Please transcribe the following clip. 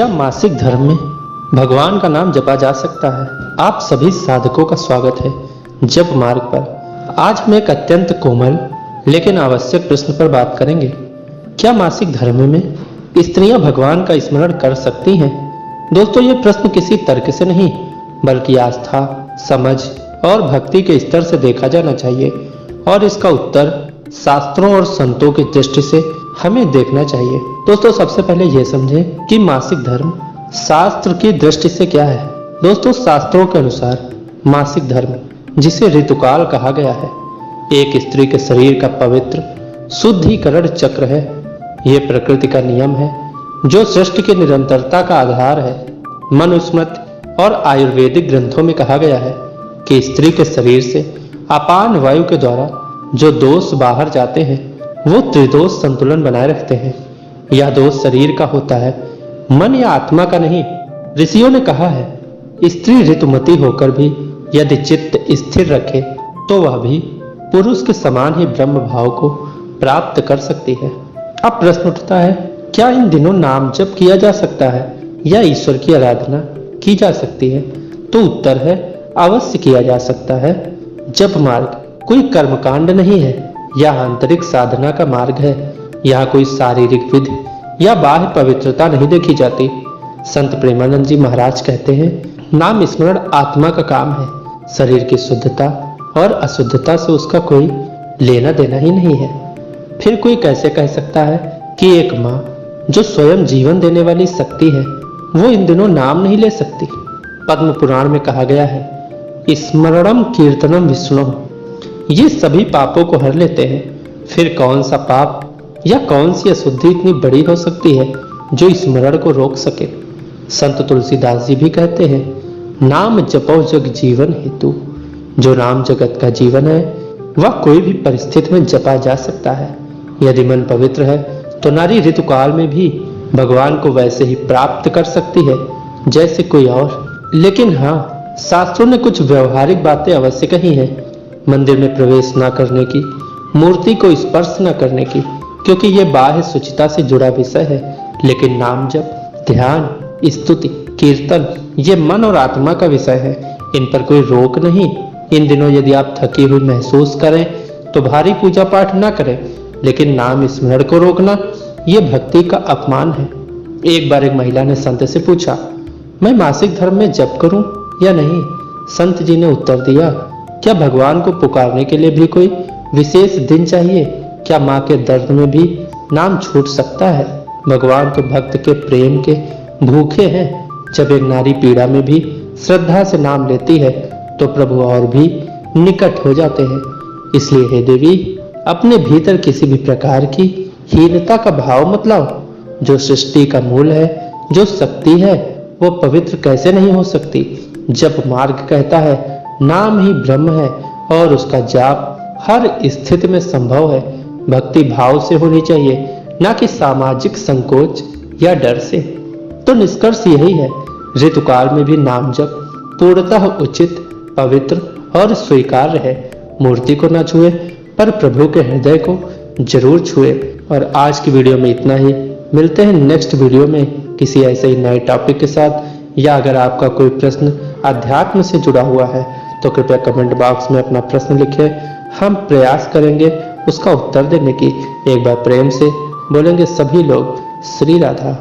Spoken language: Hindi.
क्या मासिक धर्म में भगवान का नाम जपा जा सकता है? आप सभी साधकों का स्वागत है जप मार्ग पर। आज हम एक अत्यंत कोमल लेकिन आवश्यक प्रश्न पर बात करेंगे। क्या मासिक धर्म में स्त्रियां भगवान का स्मरण कर सकती हैं? दोस्तों, ये प्रश्न किसी तर्क से नहीं बल्कि आस्था, समझ और भक्ति के स्तर से देखा जाना चाहिए और इसका उत्तर शास्त्रों और संतों की दृष्टि से हमें देखना चाहिए। दोस्तों, सबसे पहले यह समझें कि मासिक धर्म शास्त्र की दृष्टि से क्या है। दोस्तों, शास्त्रों के अनुसार मासिक धर्म, जिसे ऋतुकाल कहा गया है, एक स्त्री के शरीर का पवित्र शुद्धिकरण चक्र है। यह प्रकृति का नियम है जो सृष्टि की निरंतरता का आधार है। मनुस्मृति और आयुर्वेदिक ग्रंथों में कहा गया है कि स्त्री के शरीर से अपान वायु के द्वारा जो दोष बाहर जाते हैं वो त्रिदोष संतुलन बनाए रखते हैं। यह दोष शरीर का होता है, मन या आत्मा का नहीं। ऋषियों ने कहा है, स्त्री ऋतुमती होकर भी यदि चित्त स्थिर रखे तो वह भी पुरुष के समान ही ब्रह्म भाव को प्राप्त कर सकती है। अब प्रश्न उठता है, क्या इन दिनों नाम जप किया जा सकता है या ईश्वर की आराधना की जा सकती है? तो उत्तर है, अवश्य किया जा सकता है। जप मार्ग कोई कर्मकांड नहीं है, यह आंतरिक साधना का मार्ग है। यहाँ कोई शारीरिक विधि या बाह्य पवित्रता नहीं देखी जाती। संत प्रेमानंद जी महाराज कहते हैं, नाम स्मरण आत्मा का काम है। शरीर की शुद्धता और अशुद्धता से उसका कोई लेना देना ही नहीं है। फिर कोई कैसे कह सकता है कि एक माँ जो स्वयं जीवन देने वाली शक्ति है वो इन दिनों नाम नहीं ले सकती? पद्म पुराण में कहा गया है, स्मरणम कीर्तनम विष्णु, ये सभी पापों को हर लेते हैं। फिर कौन सा पाप या कौन सी अशुद्धि इतनी बड़ी हो सकती है जो स्मरण को रोक सके? संत तुलसीदास जी भी कहते हैं, नाम जपो जग जीवन हेतु। जो नाम जगत का जीवन है वह कोई भी परिस्थिति में जपा जा सकता है। यदि मन पवित्र है तो नारी ऋतुकाल में भी भगवान को वैसे ही प्राप्त कर सकती है जैसे कोई और। लेकिन हाँ, शास्त्रों ने कुछ व्यवहारिक बातें अवश्य कही हैं। मंदिर में प्रवेश न करने की, मूर्ति को स्पर्श न करने की, क्योंकि यह बाह्य शुचिता से जुड़ा विषय है। लेकिन नाम जप, ध्यान, स्तुति, कीर्तन ये मन और आत्मा का विषय है। इन पर कोई रोक नहीं। इन दिनों यदि आप थकी हुई महसूस करें तो भारी पूजा पाठ न करें, लेकिन नाम स्मरण को रोकना ये भक्ति का अपमान है। एक बार एक महिला ने संत से पूछा, मैं मासिक धर्म में जप करूं या नहीं? संत जी ने उत्तर दिया, क्या भगवान को पुकारने के लिए भी कोई विशेष दिन चाहिए? क्या माँ के दर्द में भी नाम छूट सकता है? भगवान तो भक्त के प्रेम के भूखे हैं। जब एक नारी पीड़ा में भी श्रद्धा से नाम लेती है तो प्रभु और भी निकट हो जाते हैं। इसलिए हे देवी, अपने भीतर किसी भी प्रकार की हीनता का भाव मत लाओ। जो सृष्टि का मूल है, जो शक्ति है, वो पवित्र कैसे नहीं हो सकती? जप मार्ग कहता है, नाम ही ब्रह्म है और उसका जाप हर स्थिति में संभव है। भक्ति भाव से होनी चाहिए, ना कि सामाजिक संकोच या डर से। तो निष्कर्ष यही है, ऋतुकाल में भी नाम जप पूर्णतः उचित, पवित्र और स्वीकार्य है। मूर्ति को न छुए पर प्रभु के हृदय को जरूर छुए। और आज की वीडियो में इतना ही। मिलते हैं नेक्स्ट वीडियो में किसी ऐसे ही नए टॉपिक के साथ। या अगर आपका कोई प्रश्न अध्यात्म से जुड़ा हुआ है तो कृपया कमेंट बॉक्स में अपना प्रश्न लिखें। हम प्रयास करेंगे उसका उत्तर देने की। एक बार प्रेम से बोलेंगे सभी लोग, श्री राधा।